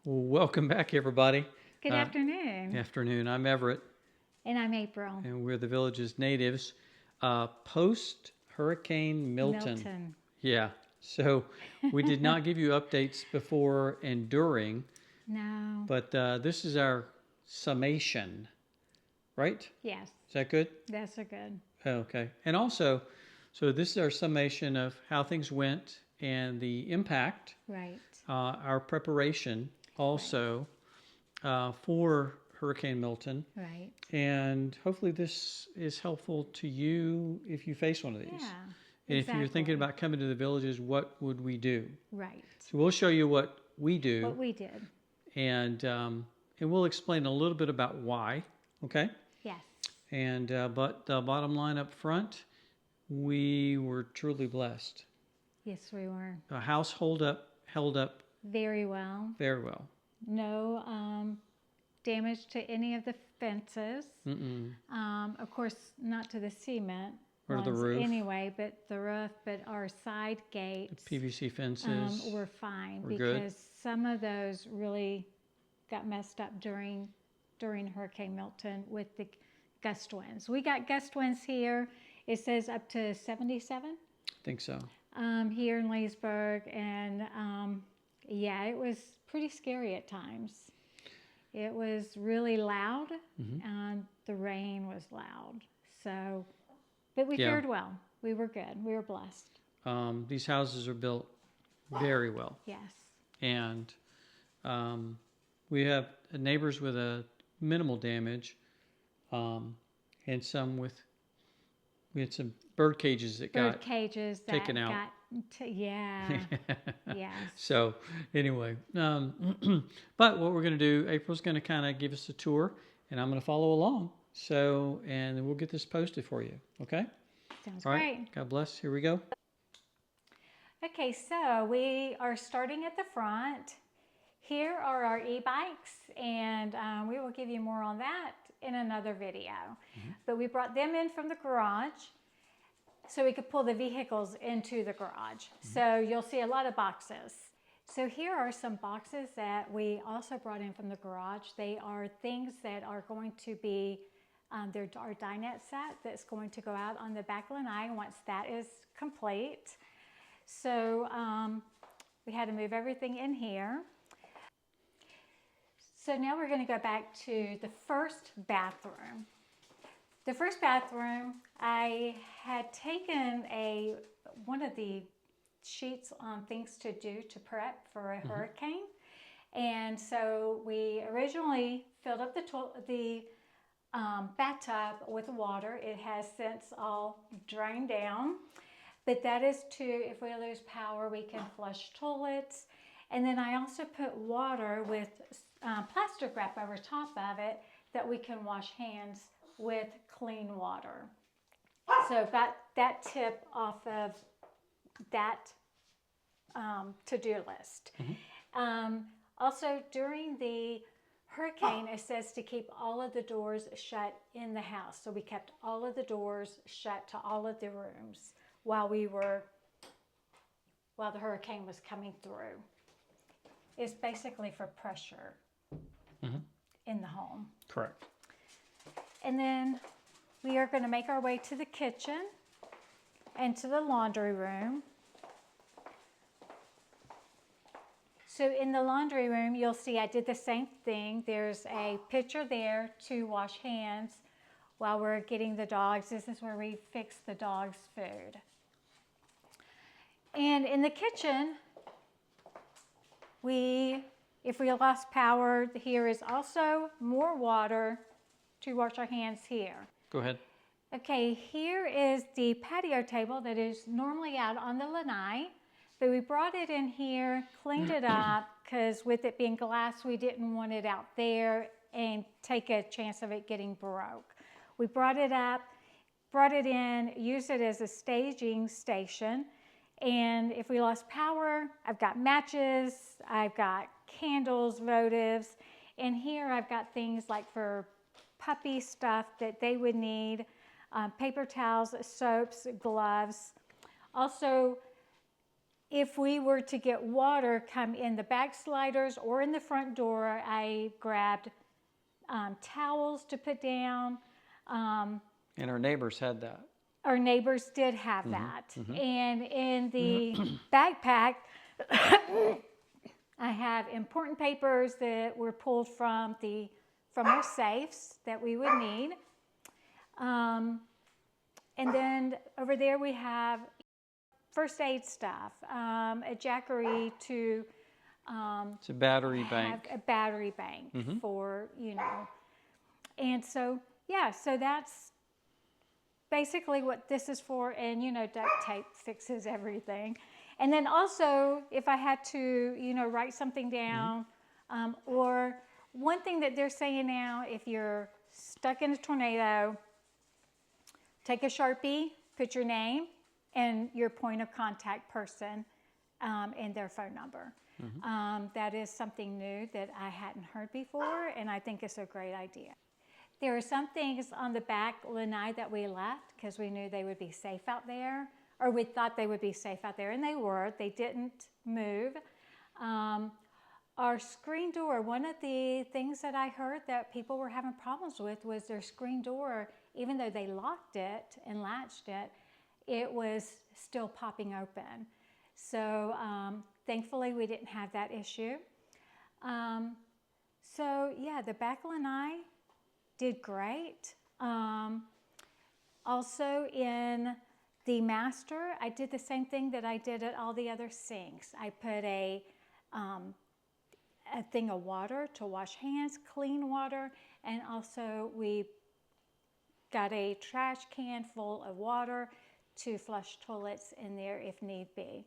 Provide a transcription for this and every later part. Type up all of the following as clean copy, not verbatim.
Well, welcome back, everybody. Good afternoon. Afternoon. I'm Everett, And I'm April. and we're the village's natives. Post Hurricane Milton. Milton. Yeah. So we did not give you updates before and during, No. but this is our summation, right? Yes, Is that good? that's a good. Okay. And also, so this is our summation of how things went and the impact, Right. our preparation also for Hurricane Milton. Right. And hopefully this is helpful to you if you face one of these. Yeah. And if you're exactly. thinking about coming to the villages, what would we do? Right. So we'll show you what we do, What we did. and we'll explain a little bit about why. Okay. Yes. And but the bottom line up front, we were truly blessed. Yes, we were. The house held up Very well. very well. No damage to any of the fences. Mm-mm. Of course, not to the cement Or ones the roof. anyway, but the roof, but our side gates PVC fences were fine were because good. some of those really got messed up during Hurricane Milton with the gust winds. We got gust winds here. It says up to 77 I think so. here in Leesburg, and yeah, it was pretty scary at times. It was really loud, and the rain was loud. So, but we Yeah. fared well. We were good. We were blessed. These houses are built very well, Yes. and we have neighbors with a minimal damage, and some we had some bird cages that Bird got cages that taken out. yeah. Yes. So anyway, but what we're going to do, April's going to kind of give us a tour, and I'm going to follow along. So, and then we'll get this posted for you. Okay. Sounds All right. great. God bless. Here we go. Okay, so we are starting at the front. Here are our e-bikes, and we will give you more on that in another video. But we brought them in from the garage so we could pull the vehicles into the garage. So you'll see a lot of boxes. So here are some boxes that we also brought in from the garage. They are things that are going to be, they're our dinette set that's going to go out on the back lanai once that is complete. So we had to move everything in here. So now we're going to go back to the first bathroom. The first bathroom, I had taken one of the sheets on things to do to prep for a hurricane. And so we originally filled up the bathtub with water. It has since all drained down. But that is to, if we lose power, we can flush toilets. And then I also put water with plastic wrap over top of it that we can wash hands with clean water. So got that tip off of that to-do list. Also, during the hurricane, it says to keep all of the doors shut in the house. So we kept all of the doors shut to all of the rooms while the hurricane was coming through. It's basically for pressure in the home. Correct. And then we are going to make our way to the kitchen and to the laundry room. So in the laundry room, you'll see I did the same thing. There's a pitcher there to wash hands while we're getting the dogs. This is where we fix the dogs' food. And in the kitchen, if we lost power, here is also more water to wash our hands here. Go ahead. Okay, here is the patio table that is normally out on the lanai, but we brought it in here, cleaned it up, because with it being glass, we didn't want it out there and take a chance of it getting broke. We brought it up, brought it in, used it as a staging station, and if we lost power, I've got matches, I've got candles, votives, and here I've got things like for puppy stuff that they would need, paper towels, soaps, gloves. Also, if we were to get water come in the back sliders or in the front door, I grabbed towels to put down. And our neighbors had that. Our neighbors did have that. And in the backpack, I have important papers that were pulled from our safes that we would need. And then over there we have first aid stuff, a jackery to it's a battery bank. A battery bank for, And so, yeah, so that's basically what this is for. And, duct tape fixes everything. And then also, if I had to, write something down, or one thing that they're saying now, if you're stuck in a tornado, take a Sharpie, put your name and your point of contact person and their phone number. That is something new that I hadn't heard before, and I think it's a great idea. There are some things on the back lanai that we left because we knew they would be safe out there, or we thought they would be safe out there, and they were. They didn't move. Our screen door, one of the things that I heard that people were having problems with was their screen door, even though they locked it and latched it, it was still popping open. So thankfully we didn't have that issue. So yeah, the back lanai did great. Also in the master, I did the same thing that I did at all the other sinks. I put a thing of water to wash hands, clean water, and also we got a trash can full of water to flush toilets in there if need be.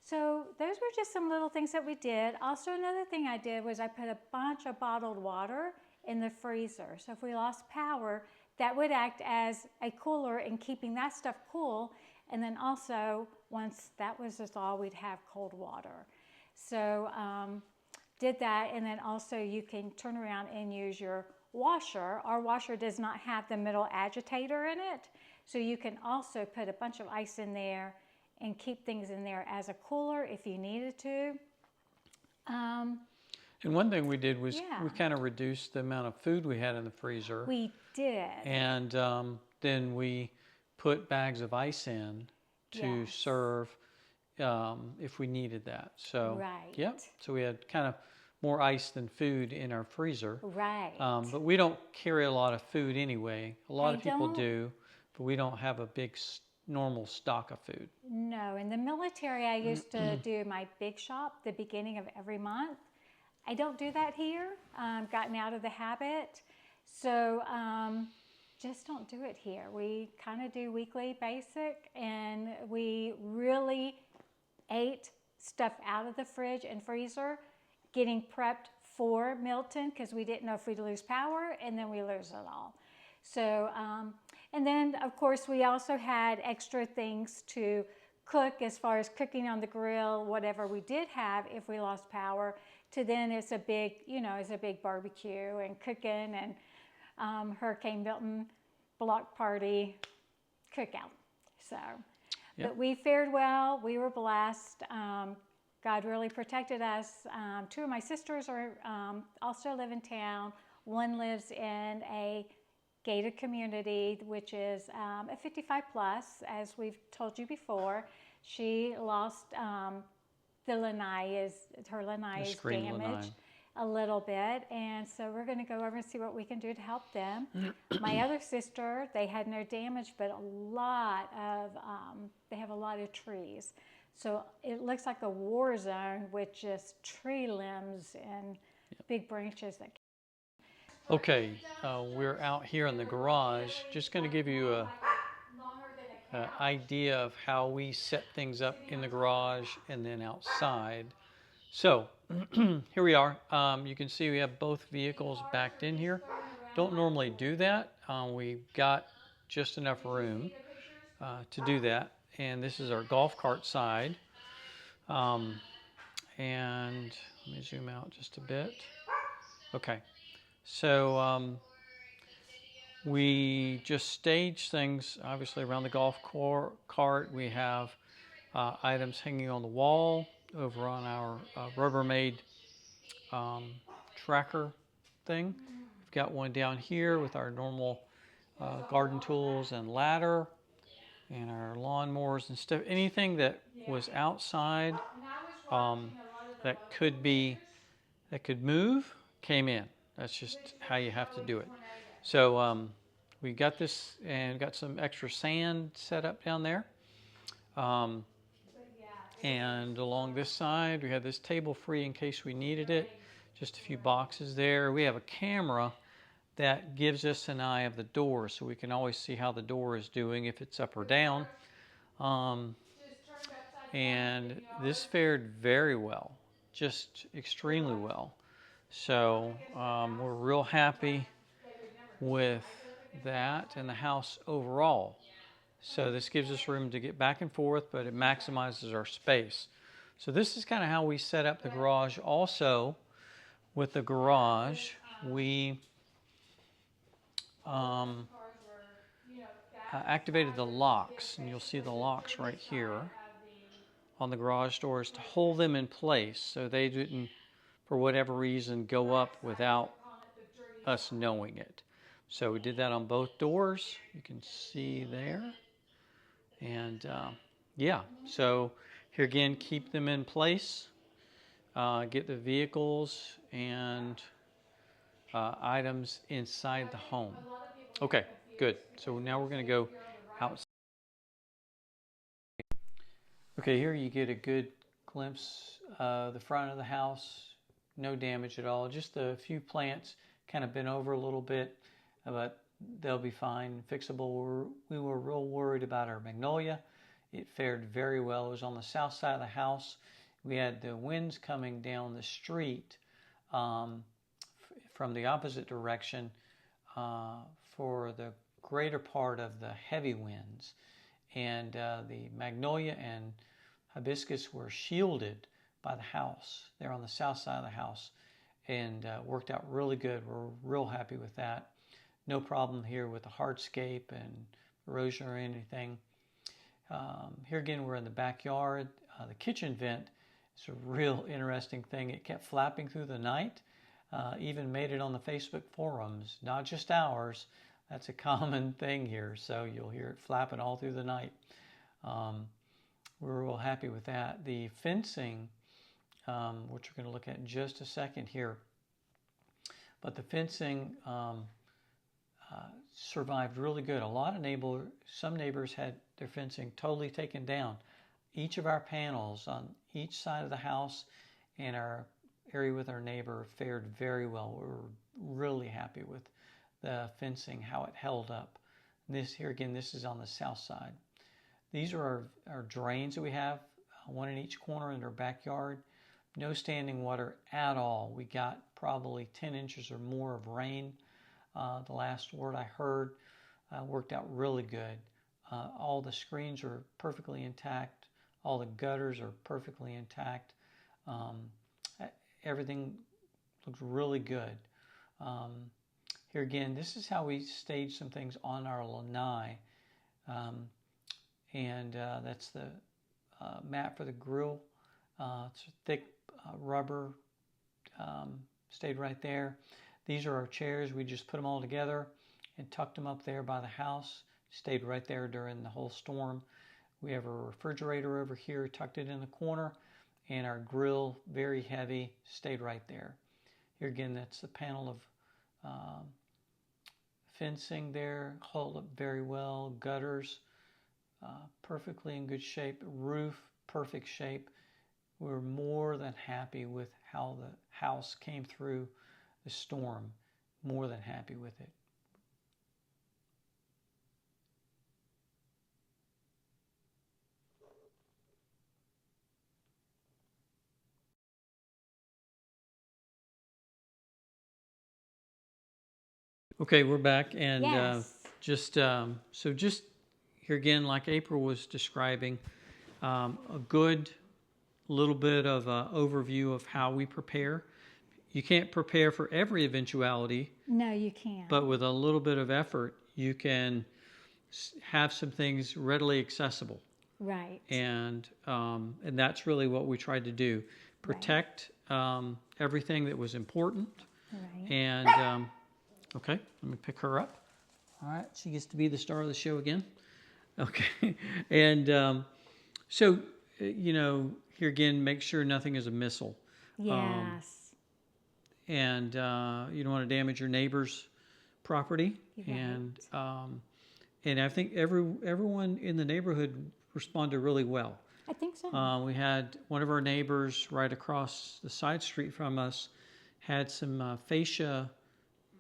So those were just some little things that we did. Also, another thing I did was I put a bunch of bottled water in the freezer. So if we lost power, that would act as a cooler in keeping that stuff cool. And then also, once that was all, we'd have cold water. So did that, and then also you can turn around and use your washer. Our washer does not have the middle agitator in it, so you can also put a bunch of ice in there and keep things in there as a cooler if you needed to. And one thing we did was we kind of reduced the amount of food we had in the freezer. We did. And then we put bags of ice in to serve if we needed that. So, so we had kind of more ice than food in our freezer. Right. But we don't carry a lot of food anyway. A lot of people do, but we don't have a big normal stock of food. No, in the military I used to do my big shop the beginning of every month. I don't do that here. I've gotten out of the habit. So just don't do it here. We kind of do weekly basic, and we really ate stuff out of the fridge and freezer, getting prepped for Milton because we didn't know if we'd lose power, and then we lose it all. So, and then of course we also had extra things to cook as far as cooking on the grill, whatever we did have if we lost power, to then it's a big, it's a big barbecue and cooking and Hurricane Milton block party cookout. So, but we fared well. We were blessed. God really protected us. Two of my sisters are also live in town. One lives in a gated community, which is a 55 plus, as we've told you before. She lost her lanai is damaged a little bit, and so we're going to go over and see what we can do to help them. My other sister, they had no damage, but they have a lot of trees. So it looks like a war zone with just tree limbs and big branches. Okay, we're out here in the garage. Just going to give you an idea of how we set things up in the garage and then outside. So here we are. You can see we have both vehicles backed in here. Don't normally do that. We've got just enough room to do that. And this is our golf cart side. And let me zoom out just a bit. Okay, so we just stage things obviously around the golf cart. We have items hanging on the wall over on our Rubbermaid tracker thing. We've got one down here with our normal garden tools and ladder and our lawnmowers and stuff. Anything that was outside that could move came in. That's just how you have to do it. So we got this and got some extra sand set up down there. And along this side, we had this table free in case we needed it. Just a few boxes there. We have a camera that gives us an eye of the door, so we can always see how the door is doing, if it's up or down. And this fared very well, just extremely well. So we're real happy with that and the house overall. So this gives us room to get back and forth, but it maximizes our space. So this is kind of how we set up the garage. Also, with the garage, we activated the locks, and you'll see the locks right here on the garage doors to hold them in place so they didn't, for whatever reason, go up without us knowing it. So we did that on both doors. You can see there. And yeah, so here again, keep them in place, get the vehicles and items inside the home. Okay, good. So now we're going to go outside. Okay, here you get a good glimpse of the front of the house. No damage at all. Just a few plants kind of bent over a little bit, but they'll be fine, fixable. We were real worried about our magnolia. It fared very well. It was on the south side of the house. We had the winds coming down the street from the opposite direction for the greater part of the heavy winds. And the magnolia and hibiscus were shielded by the house. They're on the south side of the house, and worked out really good. We're real happy with that. No problem here with the hardscape and erosion or anything. Here again, we're in the backyard. The kitchen vent is a real interesting thing. It kept flapping through the night. Even made it on the Facebook forums, not just ours. That's a common thing here, so you'll hear it flapping all through the night. We're real happy with that. The fencing, which we're going to look at in just a second here, but the fencing survived really good. Some neighbors had their fencing totally taken down. Each of our panels on each side of the house and our area with our neighbor fared very well. We were really happy with the fencing, how it held up. This here again, this is on the south side. These are our drains that we have, one in each corner in our backyard. No standing water at all. We got probably 10 inches or more of rain. The last word I heard worked out really good. All the screens are perfectly intact. All the gutters are perfectly intact. Everything looks really good. Here again, this is how we staged some things on our lanai. That's the mat for the grill. It's a thick rubber, stayed right there. These are our chairs. We just put them all together and tucked them up there by the house. Stayed right there during the whole storm. We have a refrigerator over here, tucked it in the corner, and our grill, very heavy, stayed right there. Here again, that's the panel of fencing there, held up very well. Gutters, perfectly in good shape. Roof, perfect shape. We're more than happy with how the house came through the storm. More than happy with it. Okay, we're back, and Yes. just here again, like April was describing, a good little bit of overview of how we prepare. You can't prepare for every eventuality. No, you can't. But with a little bit of effort, you can have some things readily accessible. Right. And that's really what we tried to do. Protect everything that was important. Right. And, okay, let me pick her up. All right, she gets to be the star of the show again. Okay. And so, here again, make sure nothing is a missile. Yes. And you don't want to damage your neighbor's property. Right. And I think everyone in the neighborhood responded really well. I think so. We had one of our neighbors right across the side street from us had some fascia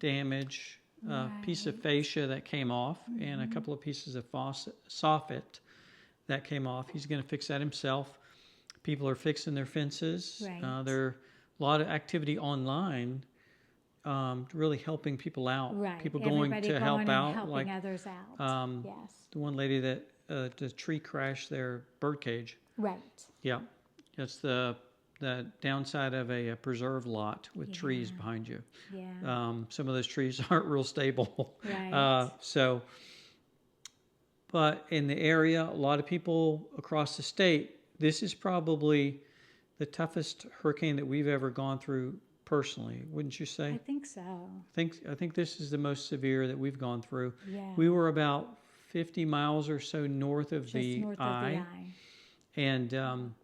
damage, piece of fascia that came off, and a couple of pieces of soffit that came off. He's going to fix that himself. People are fixing their fences. Right. There are a lot of activity online, really helping people out. Right. People Everybody going to help and out, helping like others out. Yes. the one lady that the tree crashed their bird cage. Right. Yeah, it's the downside of a preserve lot with trees behind you. Yeah. Some of those trees aren't real stable. Right. But in the area, a lot of people across the state, this is probably the toughest hurricane that we've ever gone through personally, wouldn't you say? I think so. I think this is the most severe that we've gone through. Yeah. We were about 50 miles or so north of the north eye. of the eye. And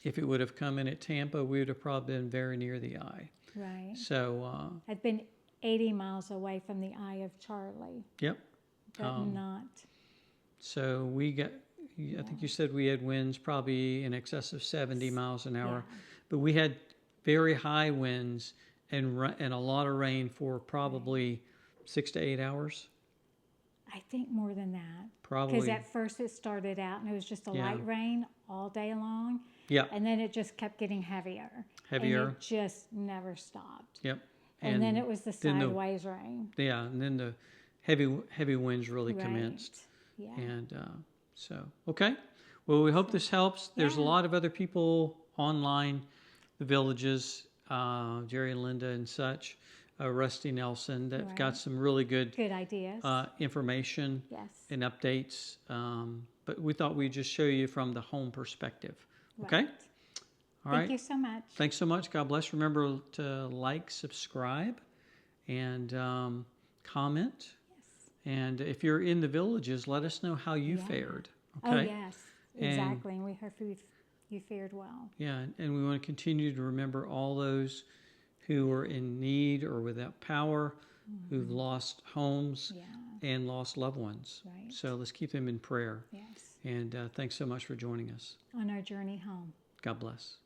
if it would have come in at Tampa, we would have probably been very near the eye. Right. So, I'd been 80 miles away from the eye of Charlie, yep. but not. So we got, I think you said we had winds probably in excess of 70 miles an hour, but we had very high winds and a lot of rain for probably 6 to 8 hours. I think more than that. Probably. Because at first it started out and it was just a light rain all day long. Yeah. And then it just kept getting heavier. Heavier. And it just never stopped. Yep. And then it was the sideways rain. Yeah, and then the heavy winds really commenced. Yeah. And okay. Well, we hope this helps. There's a lot of other people online, the villages, Jerry and Linda and such, Rusty Nelson, that have got some really good ideas, information and updates. But we thought we'd just show you from the home perspective. Okay? All right. Thank you so much. Thanks so much. God bless. Remember to like, subscribe, and comment. Yes. And if you're in the villages, let us know how you fared. Okay? Oh, yes. Exactly. And we hope you fared well. Yeah. And we want to continue to remember all those who are in need or without power, who've lost homes and lost loved ones. Right. So let's keep them in prayer. Yes. And thanks so much for joining us. On our journey home. God bless.